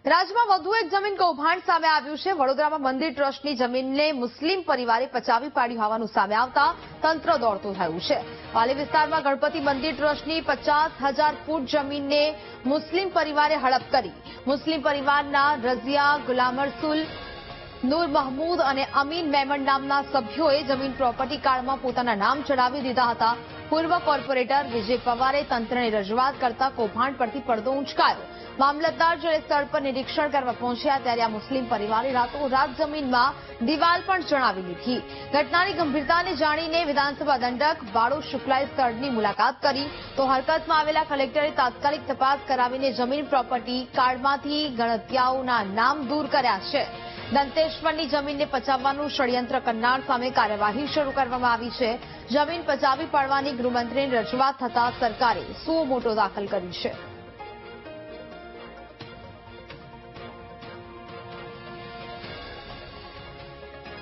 રાજ્યમાં વધુ એક જમીન કૌભાંડ સામે આવ્યું છે। વડોદરામાં મંદિર ટ્રસ્ટની જમીનને મુસ્લિમ પરિવારે પચાવી પાડી હોવાનું સામે આવતા તંત્ર દોડતું થયું છે। વાલી વિસ્તારમાં ગણપતિ મંદિર ટ્રસ્ટની 50,000 ફૂટ જમીનને મુસ્લિમ પરિવારે હડપ કરી। મુસ્લિમ પરિવારના રઝિયા, ગુલામ રસૂલ, નૂર મહમૂદ અને અમીન મેમણ નામના સભ્યોએ જમીન પ્રોપર્ટી કાર્ડમાં પોતાના નામ ચડાવી દીધા હતા। પૂર્વ કોર્પોરેટર વિજય પવારે તંત્રને રજૂઆત કરતા કૌભાંડ પરથી પડદો ઉંચકાયો। મામલતદાર જ્યારે સ્થળ પર નિરીક્ષણ કરવા પહોંચ્યા ત્યારે આ મુસ્લિમ પરિવારે રાતોરાત જમીનમાં દિવાલ પણ ચણાવી લીધી। ઘટનાની ગંભીરતાને જાણીને વિધાનસભા દંડક બાળો શુક્લાએ સ્થળની મુલાકાત કરી તો હરકતમાં આવેલા કલેક્ટરે તાત્કાલિક તપાસ કરાવીને જમીન પ્રોપર્ટી કાર્ડમાંથી ગણતિયાઓના નામ દૂર કર્યા છે। દંતેશ્વરની જમીનને પચાવવાનું ષડયંત્ર કરનાર સામે કાર્યવાહી શરૂ કરવામાં આવી છે। જમીન પચાવી પાડવાની ગૃહમંત્રીની રજૂઆત થતા સરકારે સુઓ મોટો દાખલ કરી છે।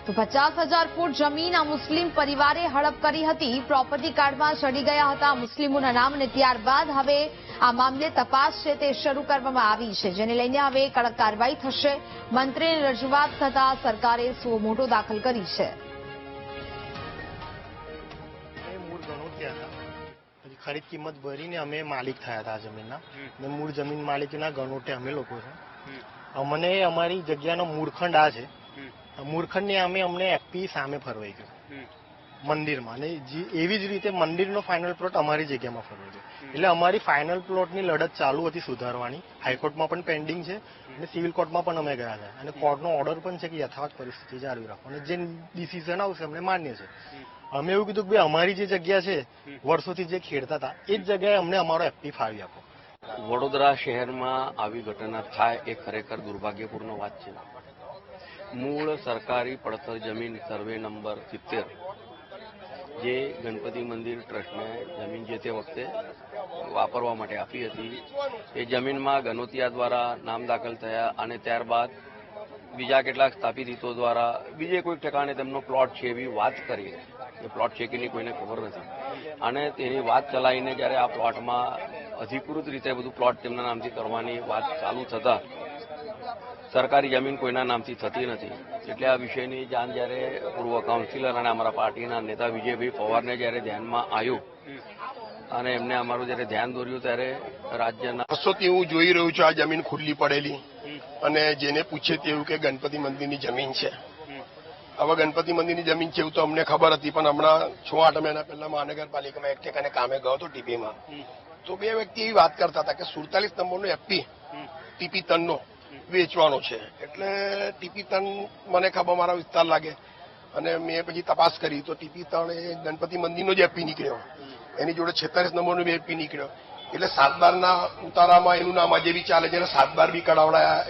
તો 50,000 ફૂટ જમીન આ મુસ્લિમ પરિવારે હડપ કરી હતી। પ્રોપર્ટી કાર્ડમાં ચડી ગયા હતા મુસ્લિમોના નામ અને ત્યારબાદ હવે આ મામલે તપાસ છે તે શરૂ કરવામાં આવી છે, જેને લઈને હવે કડક કાર્યવાહી થશે। મંત્રીની રજૂઆત થતા સરકારે સુઓ મોટો દાખલ કરી છે। ખરીદ કિંમત ભરીને અમે માલિક થયા હતા આ જમીનના ને મૂળ જમીન માલિકના ગણોટે અમે લોકો છે। અમને અમારી જગ્યાનો મૂળખંડ આ છે। મૂળખંડને અમને એફપી સામે ફરવાઈ ગયું મંદિરમાં, અને એવી જ રીતે મંદિરનો ફાઇનલ પ્લોટ અમારી જગ્યામાં ફરવાઈ ગયો। એટલે અમારી ફાઇનલ પ્લોટની લડત ચાલુ હતી સુધારવાની, હાઈકોર્ટમાં પણ પેન્ડિંગ છે અને સિવિલ કોર્ટમાં પણ અમે ગયા હતા અને કોર્ટનો ઓર્ડર પણ છે કે યથાવત પરિસ્થિતિ જાળવી રાખો અને જે ડિસિઝન આવશે અમને માન્ય છે। અમે એવું કીધું કે ભાઈ અમારી જે જગ્યા છે વર્ષોથી જે ખેડતા હતા એ જ જગ્યાએ અમને અમારો એફપી ફાળવી આપો। વડોદરા શહેરમાં આવી ઘટના થાય એ ખરેખર દુર્ભાગ્યપૂર્ણ વાત છે। મૂળ સરકારી પડતર જમીન સર્વે નંબર 70 જે ગણપતિ મંદિર ટ્રસ્ટને જમીન જે તે વખતે વાપરવા માટે આપી હતી એ જમીનમાં ગનોતિયા દ્વારા નામ દાખલ થયા અને ત્યારબાદ બીજા કેટલાક સ્થાપિત હિતો દ્વારા બીજે કોઈ ઠેકાણે તેમનો પ્લોટ છે એવી વાત કરી। એ પ્લોટ છે કે નહીં કોઈને ખબર નથી અને તેની વાત ચલાવીને જ્યારે આ પ્લોટમાં અધિકૃત રીતે બધું પ્લોટ તેમના નામથી કરવાની વાત ચાલુ થતા સરકારી જમીન કોઈના નામથી થતી નથી। એટલે આ વિષયની જાણ જ્યારે પૂર્વ કાઉન્સિલર અને અમારા પાર્ટીના નેતા વિજયભાઈ પવારને જ્યારે ધ્યાનમાં આવ્યું અને એમને અમારું જ્યારે ધ્યાન દોર્યું ત્યારે રાજ્યના વર્ષોથી હું જોઈ રહ્યું છું આ જમીન ખુલ્લી પડેલી અને જેને પૂછે તેવું કે ગણપતિ મંદિરની જમીન છે। હવે ગણપતિ મંદિરની જમીન છે એવું તો અમને ખબર હતી, પણ હમણાં 6-8 મહિના પહેલા મહાનગરપાલિકામાં એક ઠેકાને કામે ગયો હતો ટીપીમાં, તો બે વ્યક્તિ એવી વાત કરતા હતા કે 47 નંબરનો એફપી ટીપી તનનો વેચવાનો છે। એટલે ટીપી તન મને ખબર મારા વિસ્તાર લાગે અને મેં પછી તપાસ કરી તો ટીપી તન એ ગણપતિ મંદિરનો જ એફપી નીકળ્યો, એની જોડે 46 નંબરનો બી એફપી નીકળ્યો। એટલે 7/12ના ઉતારામાં એનું નામ આજે બી ચાલે છે અને 7/12 બી કઢાવડાયા